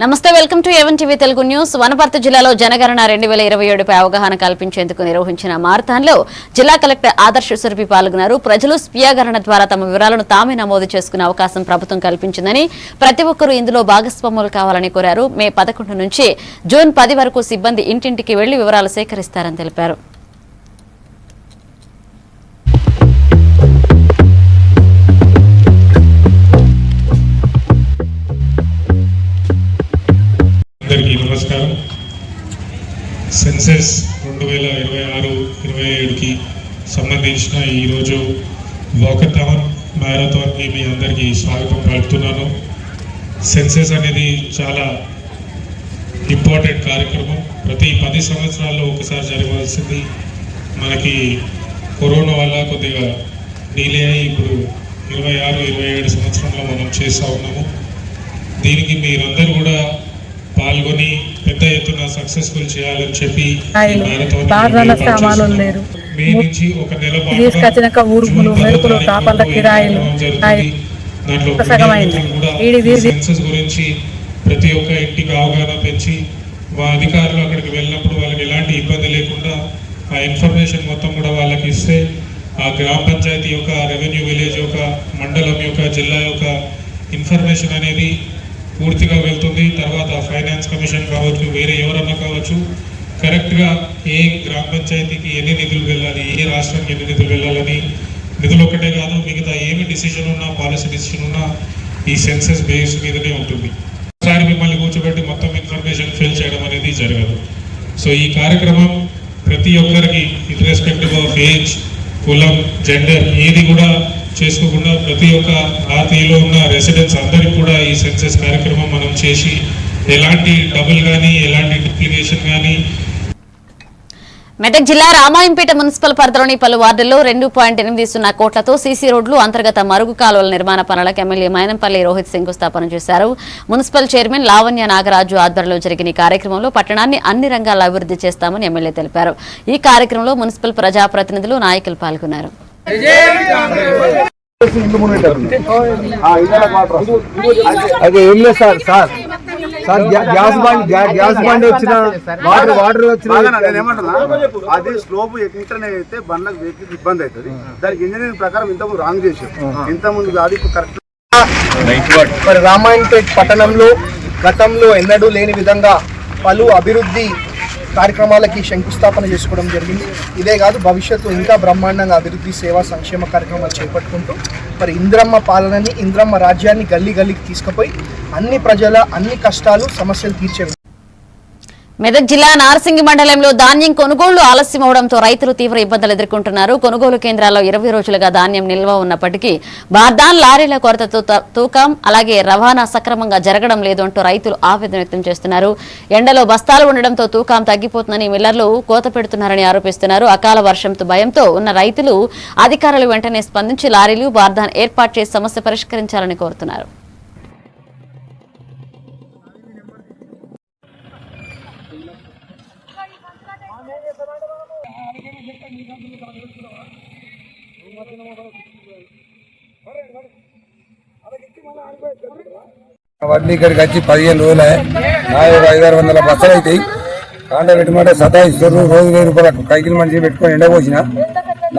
నమస్తే, welcome to A1 TV Telugu news. Wanaparthy జిల్లాలో జనగణన 2027పై అవగాహన కల్పించేందుకు నిర్వహించిన మారథాన్లో జిల్లా కలెక్టర్ ఆదర్శ్ సురభి పాల్గొన్నారు. ప్రజలు స్వీయ గణన ద్వారా తమ వివరాలను తామే నమోదు చేసుకునే అవకాశం ప్రభుత్వం కల్పించిందని, ప్రతి ఒక్కరూ ఇందులో భాగస్వాములు కావాలని కోరారు. మే 11 నుంచి జూన్ 10 వరకు సిబ్బంది ఇంటింటికి వెళ్లి వివరాలు సేకరిస్తారని తెలిపారు. నమస్కారం. సెన్సెస్ 2026-27కి సంబంధించిన ఈరోజు వాకథాన్ మ్యారథాన్కి మీ అందరికీ స్వాగతం పలుకుతున్నాను. సెన్సెస్ అనేది చాలా ఇంపార్టెంట్ కార్యక్రమం. ప్రతి 10 సంవత్సరాల్లో ఒకసారి జరగవలసింది. మనకి కరోనా వల్ల కొద్దిగా డిలే అయ్యి ఇప్పుడు 26-27 సంవత్సరంలో మనం చేస్తూ ఉన్నాము. దీనికి మీరందరూ కూడా పాల్గొని పెద్ద ఎత్తున సక్సెస్ఫుల్ చేయాలని చెప్పి మే నుంచి ఒక నెల సెన్సస్ గురించి ప్రతి ఒక్క ఇంటికి అవగాహన పెంచి అధికారులు అక్కడికి వెళ్ళినప్పుడు వాళ్ళకి ఎలాంటి ఇబ్బంది లేకుండా ఆ ఇన్ఫర్మేషన్ మొత్తం కూడా వాళ్ళకి ఇస్తే ఆ గ్రామ పంచాయతీ యొక్క, రెవెన్యూ విలేజ్ యొక్క, మండలం యొక్క, జిల్లా యొక్క ఇన్ఫర్మేషన్ అనేది పూర్తిగా వెళ్తుంది. తర్వాత ఫైనాన్స్ కమిషన్ కావచ్చు, వేరే ఎవరన్నా కావచ్చు, కరెక్ట్గా ఏ గ్రామ పంచాయతీకి ఎన్ని నిధులు వెళ్ళాలి, ఏ రాష్ట్రానికి ఎన్ని నిధులు వెళ్ళాలని, నిధులు ఒకటే కాదు మిగతా ఏమి డిసిషన్ ఉన్నా, పాలసీ డిసిషన్ ఉన్నా ఈ సెన్సెస్ బేస్ మీదనే ఉంటుంది. ఒకసారి మిమ్మల్ని కూర్చోబెట్టి మొత్తం ఇన్ఫర్మేషన్ ఫిల్ చేయడం అనేది జరగదు. సో ఈ కార్యక్రమం ప్రతి ఒక్కరికి ఇర్రెస్పెక్టివ్ ఆఫ్ ఏజ్, కులం, జెండర్ ఏది కూడా చేసుకోకుండా ప్రతి ఒక్క ఆర్టీలో ఉన్న రెసిడెంట్స్ అందరికీ కూడా ఈ సెన్సెస్ కార్యక్రమం మనం చేసి ఎలాంటి డబుల్ కానీ, ఎలాంటి డూప్లికేషన్ కానీ. మెదక్ జిల్లా రామాయంపేట మున్సిపల్ పరిధిలోని పలు వార్డుల్లో 2.80 కోట్లతో సీసీ రోడ్లు, అంతర్గత మరుగు కాలువల నిర్మాణ పనులకు ఎమ్మెల్యే మైనంపల్లి రోహిత్ శంకుస్థాపన చేశారు. మున్సిపల్ చైర్మన్ లావణ్య నాగరాజు ఆధ్వర్యంలో జరిగిన ఈ కార్యక్రమంలో పట్టణాన్ని అన్ని రంగాల్లో అభివృద్ధి చేస్తామని ఎమ్మెల్యే తెలిపారు. ఈ కార్యక్రమంలో మున్సిపల్ ప్రజాప్రతినిధులు, నాయకులు పాల్గొన్నారు. అదే ఏం లేదు సార్ గ్యాస్ బండి వచ్చిన వాటర్ వచ్చిన అది స్లోప్ ఎక్కించనే అయితే బండ్లకు వెహికల్ ఇబ్బంది అవుతుంది. దానికి ఇంజనీరింగ్ ప్రకారం ఇంతకుముందు రాంగ్ చేశారు. ఇంతకుముందు అది కరెక్ట్. మరి రామాయణపేట పట్టణంలో గతంలో ఎన్నడూ లేని విధంగా పలు అభివృద్ధి కార్యక్రమాలకి శంకుస్థాపన చేసుకోవడం జరిగింది. ఇదే కాదు, భవిష్యత్తు ఇంకా బ్రహ్మాండంగా అభివృద్ధి, సేవా, సంక్షేమ కార్యక్రమాలు చేపట్టుకుంటూ మరి ఇంద్రమ్మ పాలనని, ఇంద్రమ్మ రాజ్యాన్ని గల్లీ గల్లీకి తీసుకుపోయి అన్ని ప్రజల అన్ని కష్టాలు, సమస్యలు తీర్చే. మెదక్ జిల్లా నార్సింగి మండలంలో ధాన్యం కొనుగోళ్లు ఆలస్యం అవడంతో రైతులు తీవ్ర ఇబ్బందులు ఎదుర్కొంటున్నారు. కొనుగోలు కేంద్రాల్లో 20 రోజులుగా ధాన్యం నిల్వ ఉన్నప్పటికీ బార్దాన్ లారీల కొరతతో తూకం, అలాగే రవాణా సక్రమంగా జరగడం లేదు అంటూ రైతులు ఆవేదన వ్యక్తం చేస్తున్నారు. ఎండలో బస్తాలు ఉండడంతో తూకం తగ్గిపోతుందని మిల్లర్లు కోత పెడుతున్నారని ఆరోపిస్తున్నారు. అకాల వర్షంతో భయంతో ఉన్న రైతులు అధికారులు వెంటనే స్పందించి లారీలు, బార్దాన్ ఏర్పాటు చేసి సమస్య పరిష్కరించాలని కోరుతున్నారు. వడ్డీ ఇక్కడికి వచ్చి 15 రోజులే, 500-600 బస్సులు అవుతాయి. కాంట పెట్టుకుంటే సతాయిస్తారు. రోజు 1000 రూపాయలు కైకిల్ మనిషి పెట్టుకొని ఎండపోసిన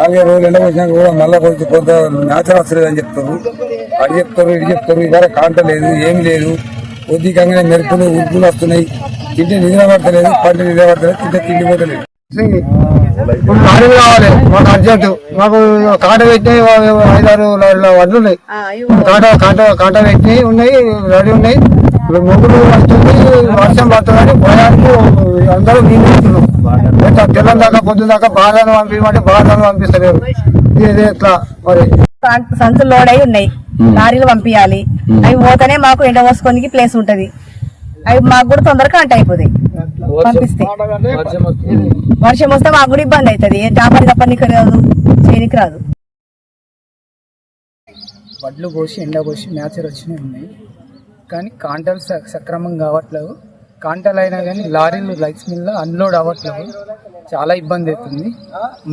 4 రోజులు ఎండపోసినాక కూడా మళ్ళీ కొంత న్యాచురల్ వస్తుంది అని చెప్తారు. అది చెప్తారు, ఇది చెప్తారు. ఇవాళ కాంట లేదు, ఏమి లేదు. ఉద్దికంగానే మెరుపులు, ఉడుపులు వస్తున్నాయి. తింటే నిద్ర పడతలేదు, పంట నిద్ర పడతలేదు, తింటే తిండి పోతలేదు. లారీ కావాలి మాకు అర్జెంటు. మాకు కాంట పెట్టినాయి 5-6 వడ్లు ఉన్నాయి. కాంట పెట్టినవి ఉన్నాయి, రెడీ ఉన్నాయి. మొగ్గులు వస్తుంది, వర్షం పడుతుందని భయానికి అందరూ నీళ్ళు తెల్లం దాకా, పొద్దున్న దాకా బాధను పంపించమంటే బాధను పంపిస్తలేరు. ఇది ఎట్లా మరి? సంచులు లోడ్ అయి ఉన్నాయి, లారీలు పంపించాలి. అవి పోతేనే మాకు ఎండ పోసుకోనికి ప్లేస్ ఉంటది. అవి మాకు కూడా తొందరగా అంట అయిపోతాయి. పంపిస్తే వర్షం వస్తే మాకు కూడా ఇబ్బంది అవుతుంది. టాపర్ తప్పనికి రాదు, చేయనికి రాదు. వడ్లు పోసి, ఎండ పోసి మ్యాచర్ వచ్చినవి ఉన్నాయి, కానీ కాంటలు సక్రమంగా కావట్లేదు. కాంటలు అయినా కానీ లారీలు రైస్ మిల్ అన్లోడ్ అవ్వట్లేదు. చాలా ఇబ్బంది అవుతుంది.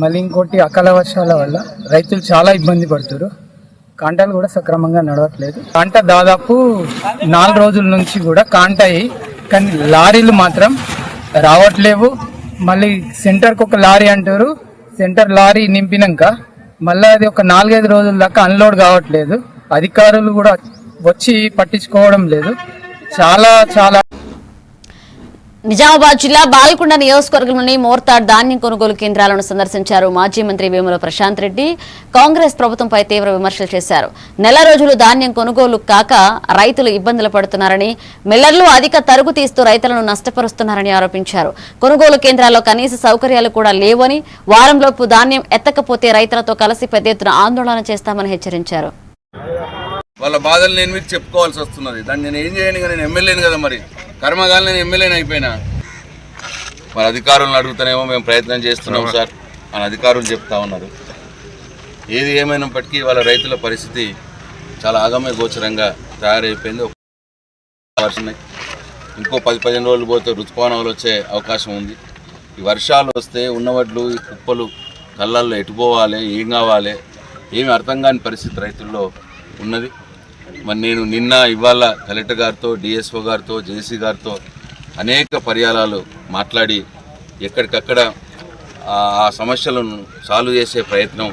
మళ్ళీ ఇంకోటి అకాల వర్షాల వల్ల రైతులు చాలా ఇబ్బంది పడుతున్నారు. కాంటాలు కూడా సక్రమంగా నడవట్లేదు. కాంట దాదాపు 4 రోజుల నుంచి కూడా కాంటాయి, కానీ లారీలు మాత్రం రావట్లేవు. మళ్ళీ సెంటర్కి ఒక లారీ అంటారు, సెంటర్ లారీ నింపినాక మళ్ళీ అది ఒక 4-5 రోజుల దాకా అన్లోడ్ కావట్లేదు. అధికారులు కూడా వచ్చి పట్టించుకోవడం లేదు. చాలా నిజామాబాద్ జిల్లా బాల్కొండ నియోజకవర్గంలోని మోర్తాడ్ ధాన్యం కొనుగోలు కేంద్రాలను సందర్శించారు మాజీ మంత్రి వేముల ప్రశాంత్ రెడ్డి. కాంగ్రెస్ ప్రభుత్వంపై తీవ్ర విమర్శలు చేశారు. నెల రోజులు ధాన్యం కొనుగోలు కాక రైతులు ఇబ్బందులు పడుతున్నారని, మిల్లర్లు అధిక తరుగు తీస్తూ రైతులను నష్టపరుస్తున్నారని ఆరోపించారు. కొనుగోలు కేంద్రాల్లో కనీస సౌకర్యాలు కూడా లేవని, వారంలోపు ధాన్యం ఎత్తకపోతే రైతులతో కలిసి పెద్ద ఎత్తున ఆందోళన చేస్తామని హెచ్చరించారు. వాళ్ళ బాధలు నేను మీకు చెప్పుకోవాల్సి వస్తున్నది. దాన్ని నేను ఏం చేయను, నేను ఎమ్మెల్యేని కదా, మరి కర్మగాలి నేను ఎమ్మెల్యేని అయిపోయినా. మరి అధికారులను అడుగుతానేమో మేము ప్రయత్నం చేస్తున్నాం సార్ అని అధికారులు చెప్తా ఉన్నారు. ఏది ఏమైనప్పటికీ వాళ్ళ రైతుల పరిస్థితి చాలా ఆగమ్య గోచరంగా తయారైపోయింది. ఇంకో 10-15 రోజులు పోతే ఋతుపవనాలు వచ్చే అవకాశం ఉంది. ఈ వర్షాలు వస్తే ఉన్నవడ్లు ఈ కుప్పలు కళ్ళల్లో ఎటుపోవాలి, ఏం కావాలి, ఏమి అర్థం కాని పరిస్థితి రైతుల్లో ఉన్నది. మరి నేను నిన్న ఇవాళ కలెక్టర్ గారితో, డిఎస్ఓ గారితో, జేసీ గారితో అనేక పర్యాయాలు మాట్లాడి ఎక్కడికక్కడ ఆ సమస్యలను సాల్వ్ చేసే ప్రయత్నం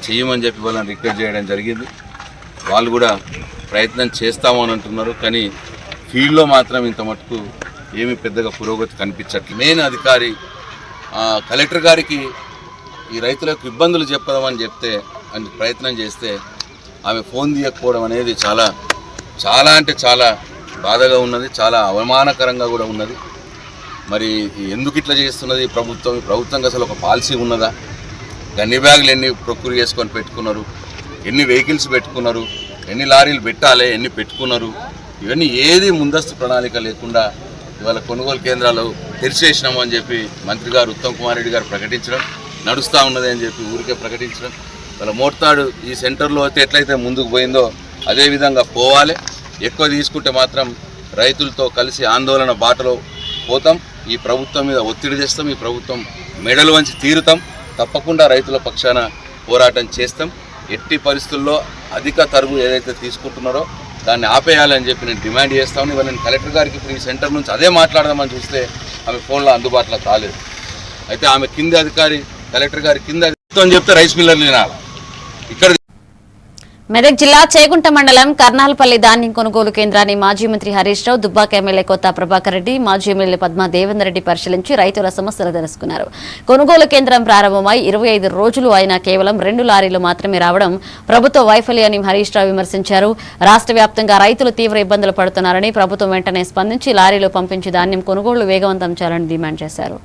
చేయమని చెప్పి వాళ్ళని రిక్వెస్ట్ చేయడం జరిగింది. వాళ్ళు కూడా ప్రయత్నం చేస్తామని అంటున్నారు. కానీ ఫీల్డ్లో మాత్రం ఇంత మటుకు ఏమీ పెద్దగా పురోగతి కనిపించట్లేదు. మెయిన్ అధికారి కలెక్టర్ గారికి ఈ రైతులకు ఇబ్బందులు చెప్పదామని చెప్తే అని ప్రయత్నం చేస్తే ఆమె ఫోన్ తీయకపోవడం అనేది చాలా అంటే చాలా బాధగా ఉన్నది, చాలా అవమానకరంగా కూడా ఉన్నది. మరి ఎందుకు ఇట్లా చేస్తున్నది ప్రభుత్వంకి అసలు ఒక పాలసీ ఉన్నదా? గన్ని బ్యాగులు ఎన్ని ప్రొక్యూర్ చేసుకొని పెట్టుకున్నారు, ఎన్ని వెహికల్స్ పెట్టుకున్నారు, ఎన్ని లారీలు పెట్టాలి, ఎన్ని పెట్టుకున్నారు, ఇవన్నీ ఏది ముందస్తు ప్రణాళిక లేకుండా ఇవాళ కొనుగోలు కేంద్రాలు తెరిచేసినాము అని చెప్పి మంత్రి గారు ఉత్తమ్ కుమార్ రెడ్డి గారు ప్రకటించడం, నడుస్తూ ఉన్నది అని చెప్పి ఊరికే ప్రకటించడం. వాళ్ళ మోర్తాడు ఈ సెంటర్లో అయితే ఎట్లయితే ముందుకు పోయిందో అదేవిధంగా పోవాలి. ఎక్కువ తీసుకుంటే మాత్రం రైతులతో కలిసి ఆందోళన బాటలో పోతాం. ఈ ప్రభుత్వం మీద ఒత్తిడి చేస్తాం, ఈ ప్రభుత్వం మెడలు వంచి తీరుతాం. తప్పకుండా రైతుల పక్షాన పోరాటం చేస్తాం. ఎట్టి పరిస్థితుల్లో అధిక తరుగు ఏదైతే తీసుకుంటున్నారో దాన్ని ఆపేయాలని చెప్పి నేను డిమాండ్ చేస్తాను. ఇవాళ నేను కలెక్టర్ గారికి ఇప్పుడు ఈ సెంటర్ నుంచి అదే మాట్లాడదామని చూస్తే ఆమె ఫోన్లో అందుబాటులో కాలేదు. అయితే ఆమె కింద అధికారి, కలెక్టర్ గారి కింద అని చెప్తే రైస్ మిల్లర్లు వినాలి. ఇక్కడ మెదక్ జిల్లా చేగుంట మండలం కర్నాల్పల్లి ధాన్యం కొనుగోలు కేంద్రాన్ని మాజీ మంత్రి హరీష్ రావు, దుబ్బాక ఎమ్మెల్యే కొత్త ప్రభాకర్ రెడ్డి, మాజీ ఎమ్మెల్యే పద్మా దేవేందర్ రెడ్డి పరిశీలించి రైతుల సమస్యలు తెలుసుకున్నారు. కొనుగోలు కేంద్రం ప్రారంభమై 25 రోజులు అయినా కేవలం 2 లారీలు మాత్రమే రావడం ప్రభుత్వ వైఫల్యాన్ని హరీష్ రావు విమర్శించారు. రాష్ట్ర వ్యాప్తంగా రైతులు తీవ్ర ఇబ్బందులు పడుతున్నారని, ప్రభుత్వం వెంటనే స్పందించి లారీలు పంపించి ధాన్యం కొనుగోళ్లు వేగవంతం చేయాలని డిమాండ్ చేశారు.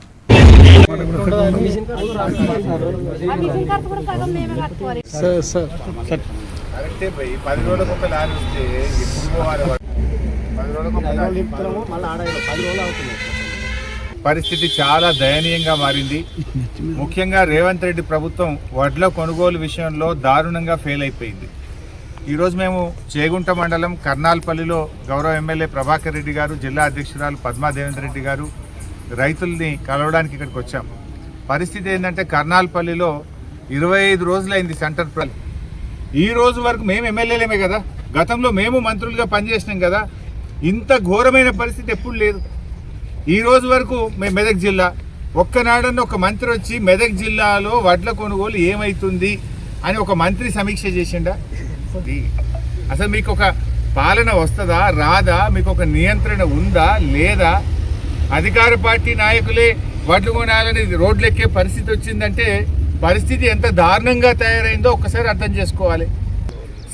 కరెక్టే పోయి 10 రోజులకు ఒక లారీ వస్తే ఎప్పుడు పోవాలి? 10 రోజులకు ఒక లారీ పరిస్థితి చాలా దయనీయంగా మారింది. ముఖ్యంగా రేవంత్ రెడ్డి ప్రభుత్వం వడ్ల కొనుగోలు విషయంలో దారుణంగా ఫెయిల్ అయిపోయింది. ఈరోజు మేము చేగుంట మండలం కర్నాల్పల్లిలో గౌరవ ఎమ్మెల్యే ప్రభాకర్ రెడ్డి గారు, జిల్లా అధ్యక్షురాలు పద్మా దేవేందర్ రెడ్డి గారు రైతుల్ని కలవడానికి ఇక్కడికి వచ్చాం. పరిస్థితి ఏంటంటే కర్నాల్పల్లిలో 25 రోజులైంది సెంటర్. ఈ రోజు వరకు మేము ఎమ్మెల్యేలేమే కదా, గతంలో మేము మంత్రులుగా పనిచేసినాం కదా, ఇంత ఘోరమైన పరిస్థితి ఎప్పుడు లేదు. ఈ రోజు వరకు మేము మెదక్ జిల్లా ఒక్కనాడన్న ఒక మంత్రి వచ్చి మెదక్ జిల్లాలో వడ్ల కొనుగోలు ఏమవుతుంది అని ఒక మంత్రి సమీక్ష చేసిండా? అసలు మీకు ఒక పాలన వస్తుందా రాదా? మీకు ఒక నియంత్రణ ఉందా లేదా? అధికార పార్టీ నాయకులే వడ్లు కొనాలని రోడ్లెక్కే పరిస్థితి వచ్చిందంటే పరిస్థితి ఎంత దారుణంగా తయారైందో ఒక్కసారి అర్థం చేసుకోవాలి.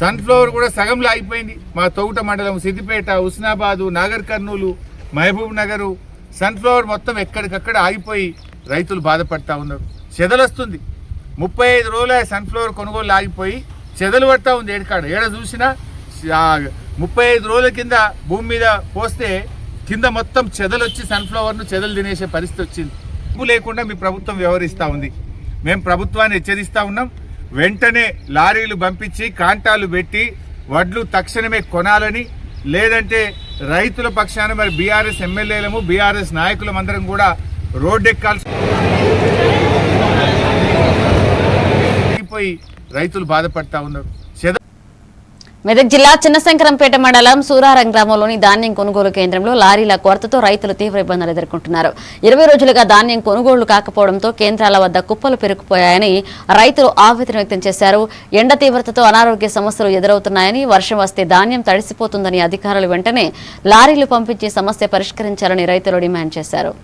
సన్ఫ్లవర్ కూడా సగంలో అయిపోయింది. మా తోగుట మండలం, సిద్దిపేట, హుస్నాబాదు, నాగర్ కర్నూలు, మహబూబ్ నగరు సన్ఫ్లవర్ మొత్తం ఎక్కడికక్కడ ఆగిపోయి రైతులు బాధపడతా ఉన్నారు. చెదలు వస్తుంది. 35 రోజుల సన్ఫ్లవర్ కొనుగోలు ఆగిపోయి చెదలు పడతా ఉంది. ఏడ చూసినా 35 రోజుల కింద భూమి మీద పోస్తే కింద మొత్తం చెదలు వచ్చి సన్ఫ్లవర్ను చెదలు తినేసే పరిస్థితి వచ్చింది. డబ్బు లేకుండా మీ ప్రభుత్వం వ్యవహరిస్తూ ఉంది. మేము ప్రభుత్వాన్ని హెచ్చరిస్తూ ఉన్నాం. వెంటనే లారీలు పంపించి కాంటాలు పెట్టి వడ్లు తక్షణమే కొనాలని, లేదంటే రైతుల పక్షాన మరి బీఆర్ఎస్ ఎమ్మెల్యేలము, బీఆర్ఎస్ నాయకులం అందరం కూడా రోడ్డెక్కాల్సి రైతులు బాధపడతా ఉన్నారు. మెదక్ జిల్లా చిన్నశంకరంపేట మండలం సూరారం గ్రామంలోని ధాన్యం కొనుగోలు కేంద్రంలో లారీల కొరతతో రైతులు తీవ్ర ఇబ్బందులు ఎదుర్కొంటున్నారు. 20 రోజులుగా ధాన్యం కొనుగోలు కాకపోవడంతో కేంద్రాల వద్ద కుప్పలు పెరుకుపోయాయని రైతులు ఆవేదన వ్యక్తం చేశారు. ఎండ తీవ్రతతో అనారోగ్య సమస్యలు ఎదురవుతున్నాయని, వర్షం వస్తే ధాన్యం తడిసిపోతుందని అధికారులు వెంటనే లారీలు పంపించి సమస్య పరిష్కరించాలని రైతులు డిమాండ్ చేశారు.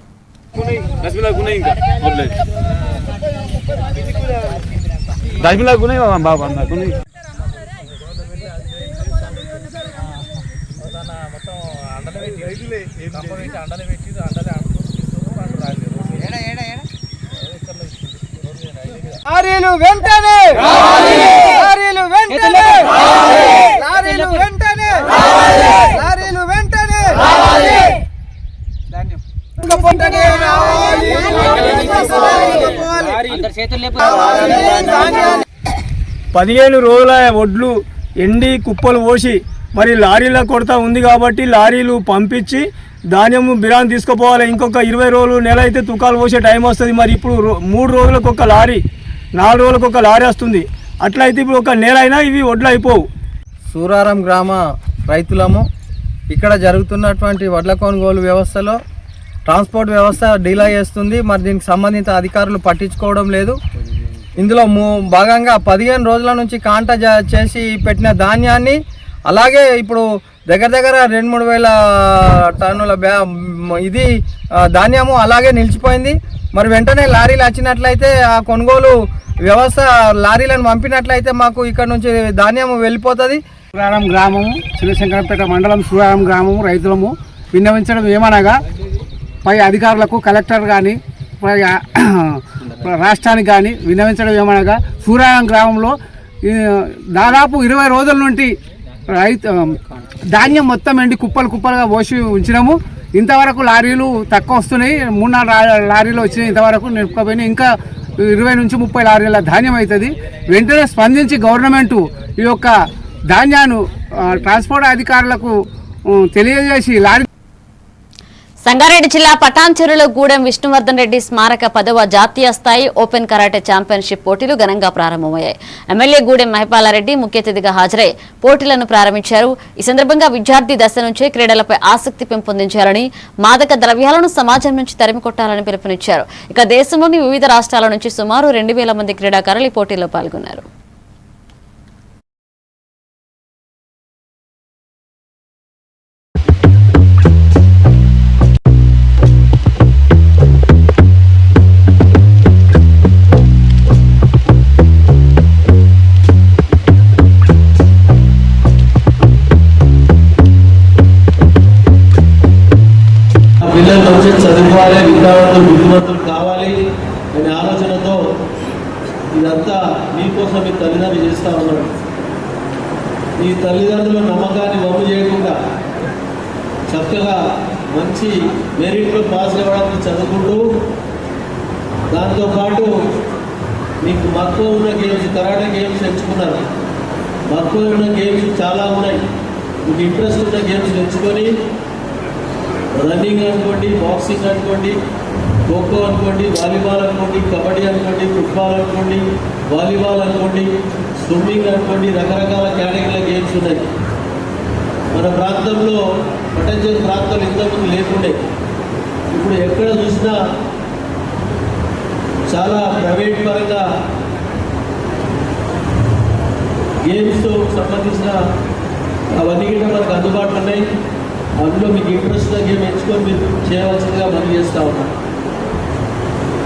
లారీలు వెంటనే లారీలు వెంటనే లారీలు వెంటనే లారీలు వెంటనే 15 రోజుల ఒడ్లు ఎండి కుప్పలు పోసి మరి లారీల కొరత ఉంది కాబట్టి లారీలు పంపించి ధాన్యము బిరాన్ తీసుకుపోవాలి. ఇంకొక 20 రోజులు నెల అయితే తుకాలు పోసే టైం వస్తుంది. మరి ఇప్పుడు 3 రోజులకు ఒక లారీ, 4 రోజులకు ఒక లారీ వస్తుంది. అట్లయితే ఇప్పుడు ఒక నెల అయినా ఇవి వడ్లు అయిపోవు. సూరారం గ్రామ రైతులము ఇక్కడ జరుగుతున్నటువంటి వడ్ల కొనుగోలు వ్యవస్థలో ట్రాన్స్పోర్ట్ వ్యవస్థ డీలా చేస్తుంది. మరి దీనికి సంబంధిత అధికారులు పట్టించుకోవడం లేదు. ఇందులో భాగంగా 15 రోజుల నుంచి కాంట చేసి పెట్టిన ధాన్యాన్ని అలాగే ఇప్పుడు దగ్గర 2-3 వేల టన్నుల ఇది ధాన్యము అలాగే నిలిచిపోయింది. మరి వెంటనే లారీలు వచ్చినట్లయితే ఆ కొనుగోలు వ్యవస్థ లారీలను పంపినట్లయితే మాకు ఇక్కడ నుంచి ధాన్యం వెళ్ళిపోతుంది. సూరారం గ్రామము, చిన్నశంకరంపేట మండలం సూరారం గ్రామము రైతులము విన్నవించడం ఏమనగా పై అధికారులకు కలెక్టర్ కానీ రాష్ట్రానికి కానీ విన్నవించడం ఏమనగా సూరారం గ్రామంలో దాదాపు 20 రోజుల నుండి ధాన్యం మొత్తం ఎండి కుప్పలుగా పోసి ఉంచినాము. ఇంతవరకు లారీలు తక్కువ వస్తున్నాయి. 3-4 లారీలు వచ్చినాయి. ఇంతవరకు నిలుపుకపోయినాయి. ఇంకా 20 నుంచి 30 లారీల ధాన్యం అవుతుంది. వెంటనే స్పందించి గవర్నమెంటు ఈ యొక్క ధాన్యాన్ని ట్రాన్స్పోర్ట్ అధికారులకు తెలియజేసి లారీ. సంగారెడ్డి జిల్లా పటాన్చెరులో గూడెం విష్ణువర్ధన్ రెడ్డి స్మారక 10వ జాతీయ స్థాయి ఓపెన్ కరాటే ఛాంపియన్షిప్ పోటీలు ఘనంగా ప్రారంభమయ్యాయి. ఎమ్మెల్యే గూడెం మహిపాలారెడ్డి ముఖ్య అతిథిగా హాజరై పోటీలను ప్రారంభించారు. ఈ సందర్భంగా విద్యార్థి దశ నుంచే క్రీడలపై ఆసక్తి పెంపొందించాలని, మాదక ద్రవ్యాలను సమాజం నుంచి తరిమికొట్టాలని పిలుపునిచ్చారు. ఇక దేశంలోని వివిధ రాష్ట్రాల నుంచి సుమారు 2000 మంది క్రీడాకారులు ఈ పోటీల్లో పాల్గొన్నారు. పిల్లలు భవిష్యత్తు చదువుకోవాలి, విద్యావంతులు బుద్ధిమంతులు కావాలి అనే ఆలోచనతో ఇదంతా మీకోసం మీ తల్లిదండ్రులు చేస్తూ ఉన్నారు. ఈ తల్లిదండ్రుల నమ్మకాన్ని వమ్ము చేయకుండా చక్కగా మంచి మెరిట్లో పాస్ అవ్వడానికి చదువుకుంటూ దాంతోపాటు మీకు మక్కువ ఉన్న గేమ్స్, కరాటే గేమ్స్ ఎంచుకున్నారు. మక్కువ ఉన్న గేమ్స్ చాలా ఉన్నాయి. మీకు ఇంట్రెస్ట్ ఉన్న గేమ్స్ ఎంచుకొని రన్నింగ్ అనుకోండి, బాక్సింగ్ అనుకోండి, ఖోఖో అనుకోండి, వాలీబాల్ అనుకోండి, కబడ్డీ అనుకోండి, ఫుట్బాల్ అనుకోండి, వాలీబాల్ అనుకోండి, స్విమ్మింగ్ అనుకోండి, రకరకాల కేటగిరీల గేమ్స్ ఉన్నాయి. మన ప్రాంతంలో పటాన్చెరు ప్రాంతాలు ఇంతకుముందు లేకుండే. ఇప్పుడు ఎక్కడ చూసినా చాలా ప్రైవేట్ పరంగా గేమ్స్తో సంబంధించిన అవన్నీ కూడా మనకు అందుబాటులో ఉన్నాయి. అందులో మీకు ఇంట్రెస్ట్ గేమ్ ఎంచుకొని మీరు చేయవలసిందిగా మనం చేస్తూ ఉన్నాం.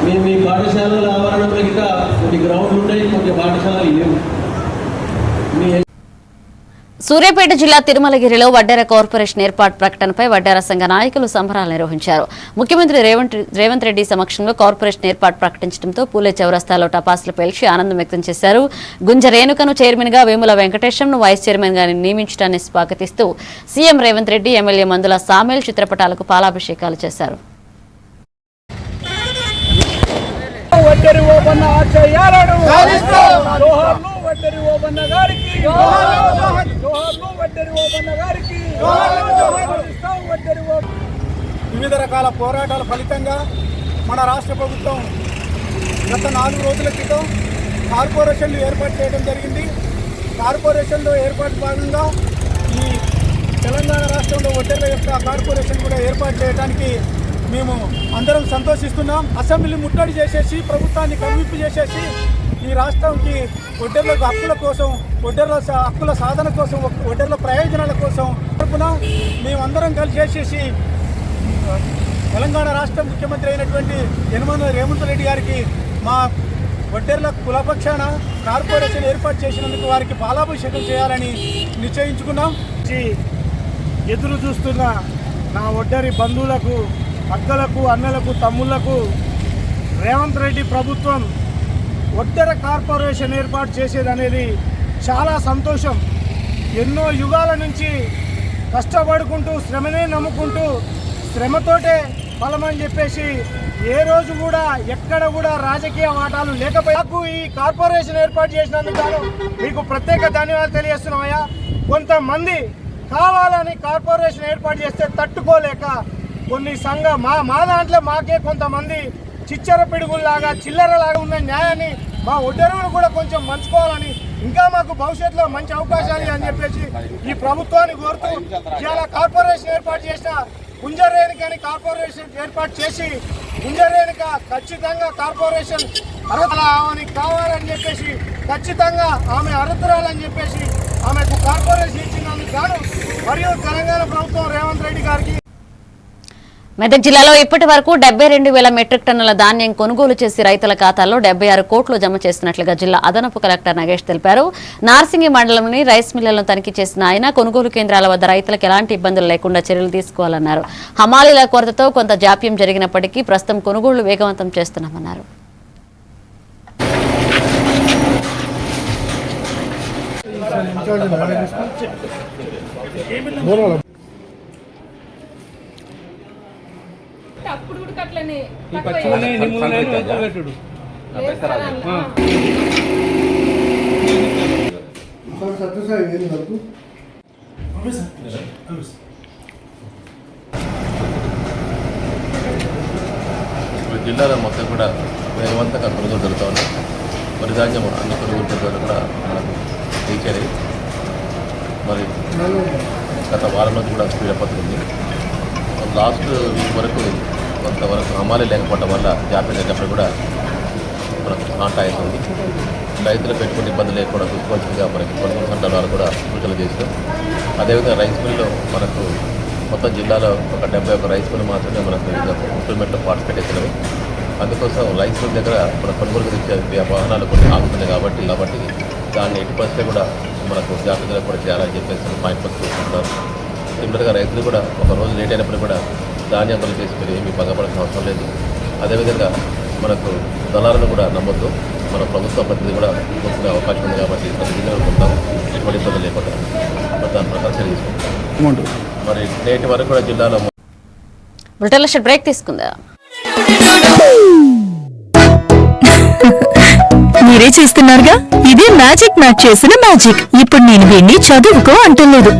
మేము మీ పాఠశాలల ఆవరణలో ఇంకా కొన్ని గ్రౌండ్లు ఉన్నాయి, కొన్ని పాఠశాలలు లేవు. సూర్యాపేట జిల్లా తిరుమలగిరిలో వడ్డెర కార్పొరేషన్ ఏర్పాటు ప్రకటనపై వడ్డెర సంఘ నాయకులు సంబరాలు నిర్వహించారు. ముఖ్యమంత్రి రేవంత్ రెడ్డి సమక్షంలో కార్పొరేషన్ ఏర్పాటు ప్రకటించడంతో పూలే చౌరస్తాలో టపాసులు పేల్చి ఆనందం వ్యక్తం చేశారు. గుంజ రేణుకను చైర్మన్ గా, వేముల వెంకటేశంను వైస్ చైర్మన్ గా నియమించడాన్ని స్వాగతిస్తూ సీఎం రేవంత్ రెడ్డి, ఎమ్మెల్యే మందుల సామేల్ చిత్రపటాలకు పాలాభిషేకాలు చేశారు. వివిధ రకాల పోరాటాల ఫలితంగా మన రాష్ట్ర ప్రభుత్వం గత 4 రోజుల క్రితం కార్పొరేషన్లు ఏర్పాటు చేయడం జరిగింది. కార్పొరేషన్లో ఏర్పాటు భాగంగా ఈ తెలంగాణ రాష్ట్రంలో ఒడ్డెర్ల యొక్క కార్పొరేషన్ కూడా ఏర్పాటు చేయడానికి మేము అందరం సంతోషిస్తున్నాం. అసెంబ్లీ ముట్టడి చేసేసి ప్రభుత్వాన్ని కనువిప్పు చేసేసి ఈ రాష్ట్రంకి ఒడ్డెర్ల హక్కుల కోసం, ఒడ్డెర్ల హక్కుల సాధన కోసం, ఒడ్డెర్ల ప్రయోజనాల కోసం మేమందరం కలిసేసేసి తెలంగాణ రాష్ట్ర ముఖ్యమంత్రి అయినటువంటి యనమల రేవంత్ రెడ్డి గారికి మా ఒడ్డెర్ల కులపక్షాన కార్పొరేషన్ ఏర్పాటు చేసినందుకు వారికి పాలాభిషేకం చేయాలని నిశ్చయించుకున్నాం. ఎదురు చూస్తున్న నా ఒడ్డరి బంధువులకు, అక్కలకు, అన్నలకు, తమ్ముళ్లకు రేవంత్ రెడ్డి ప్రభుత్వం ఒడ్డెర కార్పొరేషన్ ఏర్పాటు చేసేదనేది చాలా సంతోషం. ఎన్నో యుగాల నుంచి కష్టపడుకుంటూ శ్రమనే నమ్ముకుంటూ శ్రమతోటే ఫలమని చెప్పేసి ఏ రోజు కూడా ఎక్కడ కూడా రాజకీయ వాటాలు లేకపోయాకు ఈ కార్పొరేషన్ ఏర్పాటు చేసినందుకు మీకు ప్రత్యేక ధన్యవాదాలు తెలియజేస్తున్నామయ్యా. కొంతమంది కావాలని కార్పొరేషన్ ఏర్పాటు చేస్తే తట్టుకోలేక కొన్ని మా దాంట్లో మాకే కొంతమంది చిచ్చర పిడుగుల్లాగా చిల్లరలాగా ఉన్న న్యాయాన్ని మా ఒడ్డెరువులు కూడా కొంచెం మంచుకోవాలని, ఇంకా మాకు భవిష్యత్తులో మంచి అవకాశాలు అని చెప్పేసి ఈ ప్రభుత్వాన్ని కోరుతూ ఇలా కార్పొరేషన్ ఏర్పాటు చేసిన గుంజరేణికని కార్పొరేషన్ ఏర్పాటు చేసి గుంజరేణిక ఖచ్చితంగా కార్పొరేషన్ అర్హతని కావాలని చెప్పేసి, ఖచ్చితంగా ఆమె అర్హతరాలని చెప్పేసి ఆమెకు కార్పొరేషన్ ఇచ్చినందుకు గాను మరియు తెలంగాణ ప్రభుత్వం రేవంత్ రెడ్డి గారికి. మెదక్ జిల్లాలో ఇప్పటి వరకు 72,000 మెట్రిక్ టన్నుల ధాన్యం కొనుగోలు చేసి రైతుల ఖాతాల్లో 76 కోట్లు జమ చేస్తున్నట్లుగా జిల్లా అదనపు కలెక్టర్ నగేష్ తెలిపారు. నార్సింగి మండలంలోని రైస్ మిల్లులను తనిఖీ చేసిన ఆయన కొనుగోలు కేంద్రాల వద్ద రైతులకు ఎలాంటి ఇబ్బందులు లేకుండా చర్యలు తీసుకోవాలన్నారు. హమాలీల కొరతతో కొంత జాప్యం జరిగినప్పటికీ ప్రస్తుతం కొనుగోళ్లు వేగవంతం చేస్తున్నామన్నారు. జిల్లాలో మొత్తం కూడా వేగవంతంగా కొనుగోలు జరుగుతూ ఉన్నాయి. వరి ధాన్యం అన్ని కొనుగోలు కేంద్రాలు కూడా మనకు రీచ్ అయ్యాయి. మరి గత వారం నుంచి కూడా స్పీడప్ అవుతుంది. లాస్ట్ వీక్ వరకు కొంతవరకు హమాలీ లేకపోవడం వల్ల జాప్యం జరిగినప్పుడు కూడా మనకు కాంటా అవుతుంది. రైతులు పెట్టుకుని ఇబ్బంది లేకుండా చూసుకోవాల్సిందిగా మనకి కొనుగోలు సెంటర్ వారు కూడా సూచనలు చేస్తాం. అదేవిధంగా రైస్ మిల్లులో మనకు మొత్తం జిల్లాలో ఒక 71 రైస్ మిల్లు మాత్రమే మనకు ఇంప్రూవ్మెంట్లో పార్టిసిపేట్ చేసినవి. అందుకోసం రైస్ మిల్ దగ్గర మన కొనుగోలు ఇచ్చే వాహనాలు కొన్ని ఆగుతున్నాయి కాబట్టి దాన్ని ఎటు పరిస్థితి కూడా మనకు జాగ్రత్తగా కూడా చేయాలని చెప్పేసి పాయింట్ చూసుకుంటున్నారు. సిమిలర్గా రైతులు కూడా ఒక రోజు లేట్ అయినప్పుడు కూడా ధాన్యం కొనుగోలు చేసుకుని ఏమీ భంగపడాల్సిన అవసరం లేదు. అదేవిధంగా మనకు దళాలను కూడా నమ్మొద్దు. మన ప్రభుత్వ ప్రతినిధి కూడా చూసుకునే అవకాశం ఉంది కాబట్టి ప్రతి జిల్లాలో కొంటాం, ఎటువంటి ఇబ్బందులు లేకుండా మరి దాని ప్రకారం చర్య తీసుకుంటాం. మరి నేటి వరకు కూడా జిల్లాలో బ్రేక్ తీసుకుందా. మీరే చేస్తున్నారుగా, ఇదే మ్యాజిక్ మ్యాట్ చేసిన మ్యాజిక్. ఇప్పుడు నేను వీడిని చదువుకో అంటలేదు.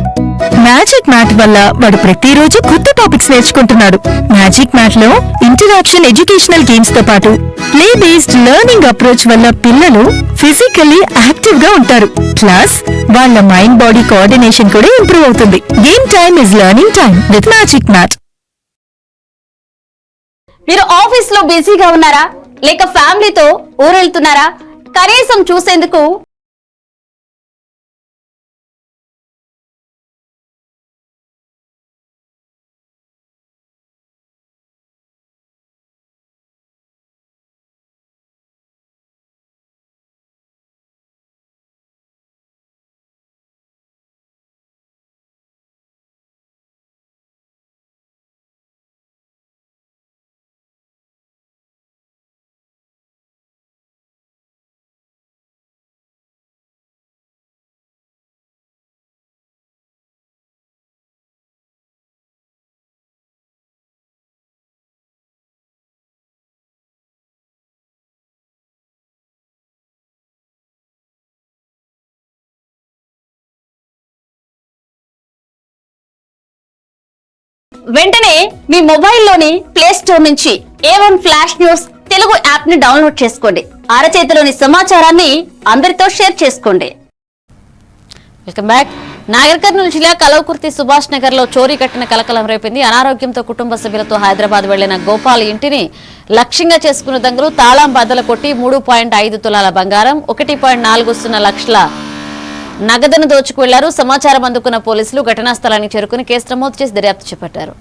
మ్యాజిక్ మ్యాట్ వల్ల వాడు ప్రతిరోజు కొత్త టాపిక్స్ నేర్చుకుంటున్నాడు. మ్యాజిక్ మ్యాట్ లో ఇంటరాక్షన్ ఎడ్యుకేషనల్ గేమ్స్ తో పాటు ప్లే బేస్డ్ లెర్నింగ్ అప్రోచ్ వల్ల పిల్లలు ఫిజికల్లీ యాక్టివ్ గా ఉంటారు. ప్లస్ వాళ్ళ మైండ్ బాడీ కోఆర్డినేషన్ కూడా ఇంప్రూవ్ అవుతుంది. Game time is learning time with magic mat. మీరు ఆఫీస్ లో బిజీగా ఉన్నారా, లేక ఫ్యామిలీతో ఊరెళ్తున్నారా? కనీసం చూసేందుకు వెంటనే మీ మొబైల్లోని ప్లే స్టోర్ నుంచి A1 flash news Telugu app ని డౌన్లోడ్ చేసుకోండి. అరచేతిలోని సమాచారాన్ని అందరితో షేర్ చేసుకోండి. Welcome back. నాగర్ కర్నూలు జిల్లా కలవకుర్తి సుభాష్ నగర్ లో చోరీ కట్టిన కలకలం రేపింది. అనారోగ్యంతో కుటుంబ సభ్యులతో హైదరాబాద్ వెళ్లిన గోపాల్ ఇంటిని లక్ష్యంగా చేసుకున్న దొంగలు తాళం బద్దలు కొట్టి 3.5 తులాల బంగారం, 1.40 లక్షల నగదును దోచుకు వెళ్లారు. సమాచారం అందుకున్న పోలీసులు ఘటనా స్థలానికి చేరుకుని కేసు నమోదు చేసి దర్యాప్తు చేపట్టారు.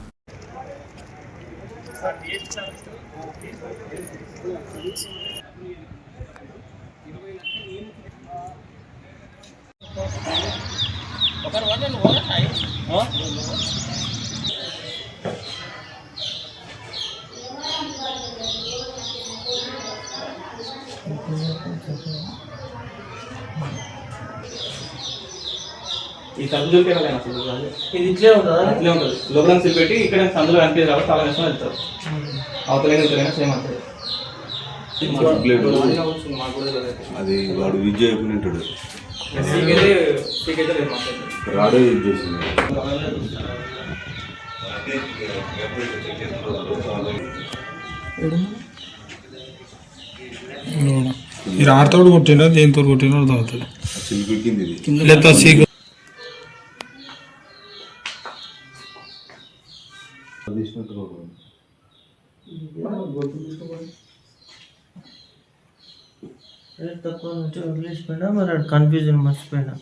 ఈ సందు చూపించాలి అసలు ఇది ఇట్లే ఉంటుందా? ఇట్లే ఉంటుంది. లోపల సిల్ పెట్టి ఇక్కడ సందులో కనిపించదు కాబట్టి చాలా నిమిషం వెళ్తారు. అవతలైనా సేమ్ అంటారు. అది వాడు యూజ్ చేయకుండా ఉంటాడు. రాడే యూజ్ చేసింది. ఈ రాతోడు కొట్టినా దేనితో కొట్టినా తాగుతాడు. తక్కువ నుంచి వదిలేసిపోయినా మరి కన్ఫ్యూజన్ మర్చిపోయినా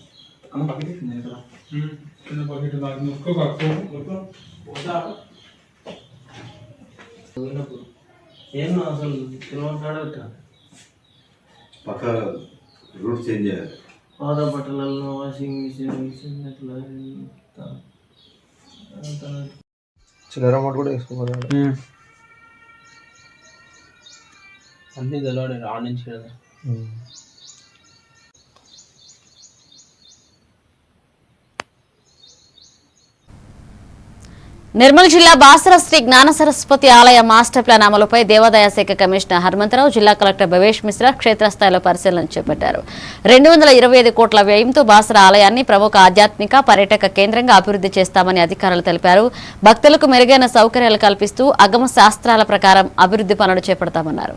ఏం అసలు తెలియదు. పక్క రూట్ చేంజ్ చేయాలి. పాత బట్టలలో వాషింగ్ మిషన్ అట్లా చిల్లర అమౌంట్ కూడా వేసుకోవాలి. అన్నీ తెలవాడు ఆడ నుంచి కదా. నిర్మల్ జిల్లా బాసర శ్రీ జ్ఞాన సరస్వతి ఆలయ మాస్టర్ ప్లాన్ అమలుపై దేవాదాయ శాఖ కమిషనర్ హనుమంతరావు, జిల్లా కలెక్టర్ భవేష్ మిశ్రా క్షేత్రస్థాయిలో పరిశీలన చేపట్టారు. 225 కోట్ల వ్యయంతో బాసర ఆలయాన్ని ప్రముఖ ఆధ్యాత్మిక పర్యాటక కేంద్రంగా అభివృద్ధి చేస్తామని అధికారులు తెలిపారు. భక్తులకు మెరుగైన సౌకర్యాలు కల్పిస్తూ అగమ శాస్త్రాల ప్రకారం అభివృద్ధి పనులు చేపడతామన్నారు.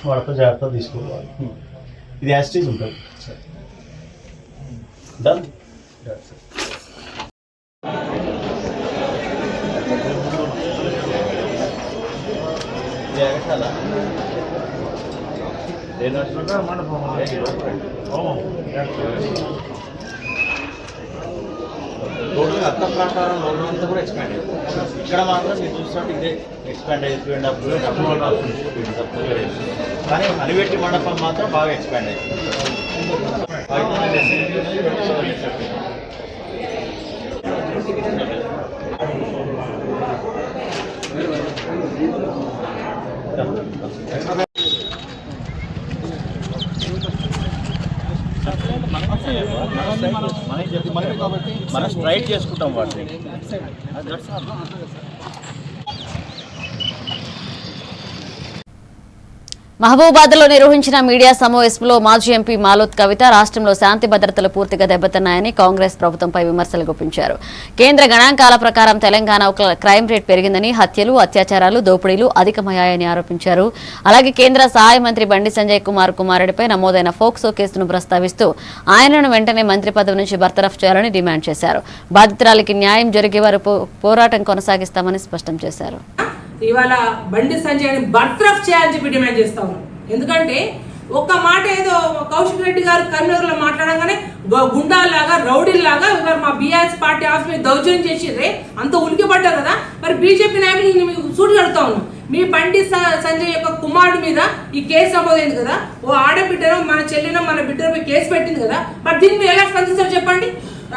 వాళ్ళతో జాగ్రత్త తీసుకోవాలి. ఇది యాస్టేజ్ ఉంటుంది. డన్. టోటల్గా అత్త ప్రాకారం రోడ్డు అంతా కూడా ఎక్స్పాండ్ అయ్యింది. ఇక్కడ మాత్రం మీరు చూసినట్టు ఇదే ఎక్స్పాండ్ అయిపోయింది. కానీ అలివెట్టి మండపం మాత్రం బాగా ఎక్స్పాండ్ అయింది. మనం స్ట్రైట్ చేసుకుంటాం వాటిని. మహబూబాద్ లో నిర్వహించిన మీడియా సమావేశంలో మాజీ ఎంపీ మాలోత్ కవిత రాష్ట్రంలో శాంతి భద్రతలు పూర్తిగా దెబ్బతిన్నాయని కాంగ్రెస్ ప్రభుత్వంపై విమర్శలు గుప్పించారు. కేంద్ర గణాంకాల ప్రకారం తెలంగాణ క్రైమ్ రేట్ పెరిగిందని, హత్యలు, అత్యాచారాలు, దోపిడీలు అధికమయ్యాయని ఆరోపించారు. అలాగే కేంద్ర సహాయ మంత్రి బండి సంజయ్ కుమార్ కుమారుడిపై నమోదైన ఫోక్సో కేసును ప్రస్తావిస్తూ ఆయనను వెంటనే మంత్రి పదవి నుంచి బర్తరఫ్ చేయాలని డిమాండ్ చేశారు. బాధితురాలికి న్యాయం జరిగే వారు పోరాటం కొనసాగిస్తామని స్పష్టం చేశారు. ఇవాళ బండి సంజయ్ని బర్తరఫ్ చేయాలని చెప్పి డిమాండ్ చేస్తా ఉన్నాం. ఎందుకంటే ఒక్క మాట ఏదో కౌశిక్ రెడ్డి గారు కర్నూలులో మాట్లాడగానే గుండాలాగా రౌడీలాగా ఇవాళ మా బీఆర్ఎస్ పార్టీ ఆఫీస్ మీద దౌర్జన్యం చేసిర్రే, అంత ఉలికి పడ్డారు కదా. మరి బీజేపీ నాయకులు మీకు సూటి కడుతా ఉన్నాం. మీ బండి సంజయ్ యొక్క కుమారుడు మీద ఈ కేసు నమోదైంది కదా. ఓ ఆడబిడ్డనో మన చెల్లినో మన బిడ్డపై కేసు పెట్టింది కదా. మరి దీన్ని మీరు ఎలా స్పందిస్తారు చెప్పండి.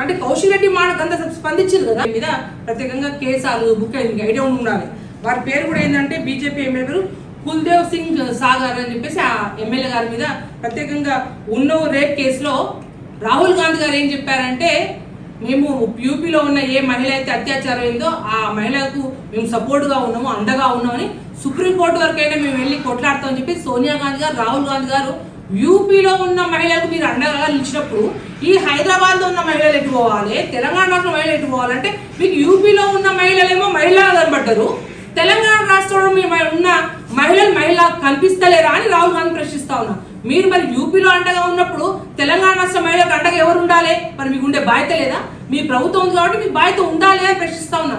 అంటే కౌశిక్ రెడ్డి మాట అంత స్పందించింది కదా. మీద ప్రత్యేకంగా కేసాలు బుక్ అయింది, ఐడియా ఉండాలి. వారి పేరు కూడా ఏంటంటే బీజేపీ ఎమ్మెల్యే కుల్దేవ్ సింగ్ సాగర్ అని చెప్పేసి ఆ ఎమ్మెల్యే గారి మీద ప్రత్యేకంగా ఉన్నో రేప్ కేసులో రాహుల్ గాంధీ గారు ఏం చెప్పారంటే మేము యూపీలో ఉన్న ఏ మహిళ అయితే అత్యాచారం అయిందో ఆ మహిళకు మేము సపోర్ట్గా ఉన్నాము, అండగా ఉన్నామని సుప్రీంకోర్టు వరకైనా మేము వెళ్ళి కొట్లాడతామని చెప్పి సోనియా గాంధీ గారు, రాహుల్ గాంధీ గారు యూపీలో ఉన్న మహిళలకు మీరు అండగా నిలిచినప్పుడు ఈ హైదరాబాద్లో ఉన్న మహిళలు ఎటు పోవాలి, తెలంగాణ రాష్ట్రంలో మహిళలు ఎటు పోవాలంటే మీకు యూపీలో ఉన్న మహిళలేమో మహిళలు కనబడ్డారు, తెలంగాణ రాష్ట్రంలో మీ ఉన్న మహిళ కనిపిస్తలేరా అని రాహుల్ గాంధీ ప్రశ్నిస్తా ఉన్నా. మీరు మరి యూపీలో అండగా ఉన్నప్పుడు తెలంగాణ రాష్ట్ర మహిళలకు అండగా ఎవరు ఉండాలి? మరి మీకు ఉండే బాధ్యత లేదా? మీ ప్రభుత్వం ఉంది కాబట్టి మీ బాధ్యత ఉండాలి అని ప్రశ్నిస్తా ఉన్నా.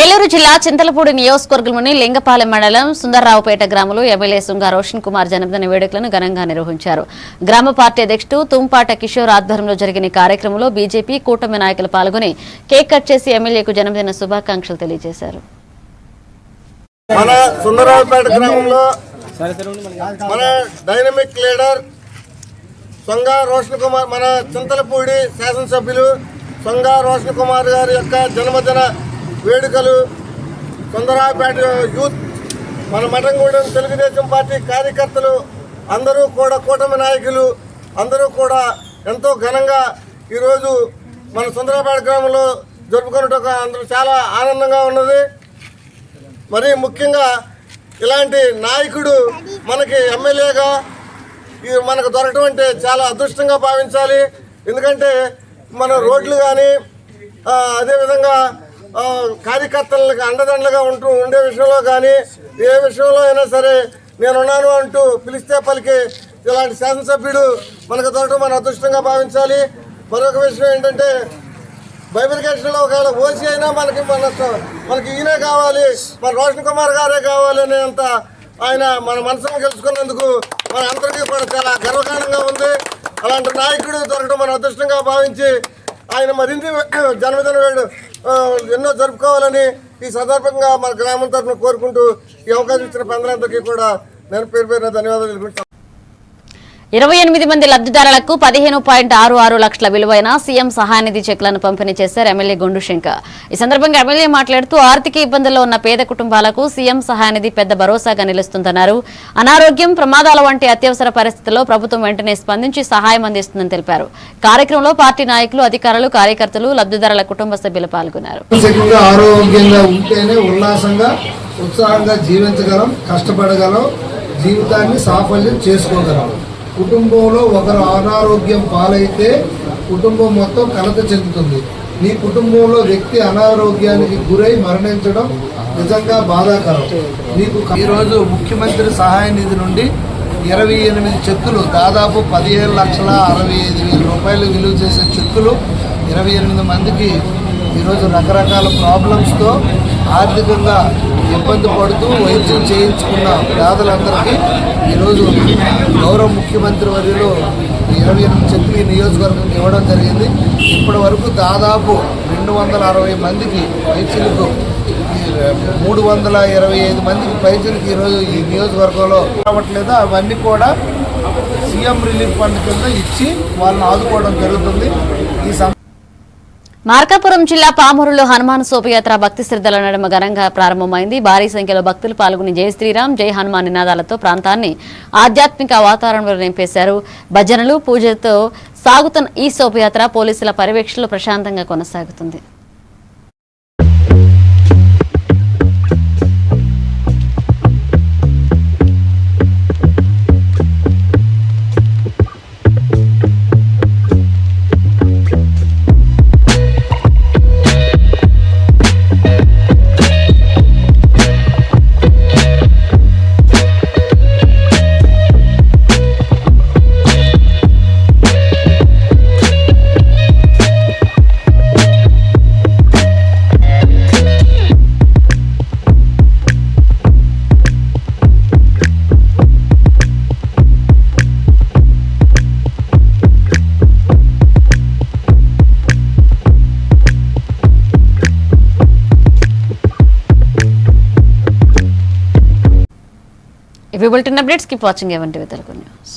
ఏలూరు జిల్లా చింతలపూడి నియోజకవర్గంలోని లింగపాలెం మండలం సుందర్రావుపేట గ్రామంలో ఎమ్మెల్యే సుంగా రోషన్ కుమార్ జన్మదిన వేడుకలను ఘనంగా నిర్వహించారు. గ్రామ పార్టీ అధ్యక్షుడు తుంపాట కిషోర్ ఆధ్వర్యంలో జరిగిన కార్యక్రమంలో బీజేపీ కూటమి నాయకులు పాల్గొని కేక్ కట్ చేసి ఎమ్మెల్యేకు జన్మదిన శుభాకాంక్షలు తెలియజేశారు. మన సుందర్రావుపేట గ్రామంలో మన డైనమిక్ లీడర్ సొంగా రోషన్ కుమార్, మన చింతలపూడి శాసనసభ్యులు సొంగా రోషన్ కుమార్ గారి యొక్క జన్మదిన వేడుకలు సుందర్రావుపేట యూత్, మన మఠంగూడెం తెలుగుదేశం పార్టీ కార్యకర్తలు అందరూ కూడా, కూటమి నాయకులు అందరూ కూడా ఎంతో ఘనంగా ఈరోజు మన సుందర్రావుపేట గ్రామంలో జరుపుకున్నట్టు అందరూ చాలా ఆనందంగా ఉన్నది. మరి ముఖ్యంగా ఇలాంటి నాయకుడు మనకి ఎమ్మెల్యేగా మనకు దొరకడం అంటే చాలా అదృష్టంగా భావించాలి. ఎందుకంటే మన రోడ్లు కానీ అదేవిధంగా కార్యకర్తలకు అండదండలుగా ఉండే విషయంలో కానీ ఏ విషయంలో అయినా సరే నేనున్నాను అంటూ పిలిస్తే పలికి ఇలాంటి శాసనసభ్యుడు మనకు దొరకడం మన అదృష్టంగా భావించాలి. మరొక విషయం ఏంటంటే బైబిలికేషన్లో ఒకవేళ ఓసీ అయినా మనకి ఈయనే కావాలి, మన రోషన్ కుమార్ గారే కావాలి అనేంత ఆయన మన మనసును గెలుచుకున్నందుకు మన అందరికీ కూడా చాలా గర్వకారణంగా ఉంది. అలాంటి నాయకుడు దొరకడం మన అదృష్టంగా భావించి ఆయన మరిన్ని జన్మదిన వేడు ఎన్నో జరుపుకోవాలని ఈ సందర్భంగా మన గ్రామం తరఫున కోరుకుంటూ ఈ అవకాశం ఇచ్చిన అందరికీ కూడా నేను పేరు ధన్యవాదాలు తెలుపుతున్నాను. 28 మంది లబ్ధిదారులకు 15.66 లక్షల విలువైన సీఎం సహాయనిధి చెక్లను పంపిణీ చేశారు ఎమ్మెల్యే గుండు శంకర్. ఈ సందర్భంగా ఎమ్మెల్యే మాట్లాడుతూ ఆర్థిక ఇబ్బందుల్లో ఉన్న పేద కుటుంబాలకు సీఎం సహాయనిధి పెద్ద భరోసాగా నిలుస్తుందన్నారు. అనారోగ్యం, ప్రమాదాల వంటి అత్యవసర పరిస్థితుల్లో ప్రభుత్వం వెంటనే స్పందించి సహాయం అందిస్తుందని తెలిపారు. కార్యక్రమంలో పార్టీ నాయకులు, అధికారులు, కార్యకర్తలు, లబ్ధిదారుల కుటుంబ సభ్యులు పాల్గొన్నారు. ఆరోగ్యంగా ఉంటేనే ఉల్లాసంగా, ఉత్సాహంగా జీవించగలం, కష్టపడగలం, జీవితాన్ని సాఫల్యం చేసుకోగలం. కుటుంబంలో ఒకరు అనారోగ్యం పాలైతే కుటుంబం మొత్తం కలత చెందుతుంది. మీ కుటుంబంలో వ్యక్తి అనారోగ్యానికి గురై మరణించడం నిజంగా బాధాకరం. మీకు ఈరోజు ముఖ్యమంత్రి సహాయ నిధి నుండి 28 చెక్కులు, దాదాపు 15,65,000 రూపాయలు విలువ చేసే చెక్కులు 28 మందికి ఈరోజు రకరకాల ప్రాబ్లమ్స్తో ఆర్థికంగా ఇబ్బంది పడుతూ వైద్యం చేయించుకున్న పేదలందరికీ ఈరోజు గౌరవ ముఖ్యమంత్రి వర్యులు 28 చెక్కులు ఈ నియోజకవర్గంకి ఇవ్వడం జరిగింది. ఇప్పటి వరకు దాదాపు 260 మందికి వైద్యులకు, 325 మందికి వైద్యులకు ఈరోజు ఈ నియోజకవర్గంలో రావట్లేదు. అవన్నీ కూడా సీఎం రిలీఫ్ ఫండ్ కింద ఇచ్చి వాళ్ళని ఆదుకోవడం జరుగుతుంది. ఈ మార్కాపురం జిల్లా పామూరులో హనుమాన్ శోభయాత్ర భక్తి శ్రద్ధల నడుమ ఘనంగా ప్రారంభమైంది. భారీ సంఖ్యలో భక్తులు పాల్గొని జై శ్రీరామ్, జై హనుమాన్ నినాదాలతో ప్రాంతాన్ని ఆధ్యాత్మిక వాతావరణంలో నింపేశారు. భజనలు, పూజలతో సాగుతున్న ఈ శోభయాత్ర పోలీసుల పర్యవేక్షణలో ప్రశాంతంగా కొనసాగుతుంది. If you bulletin updates, keep watching Evan TV Telugu News.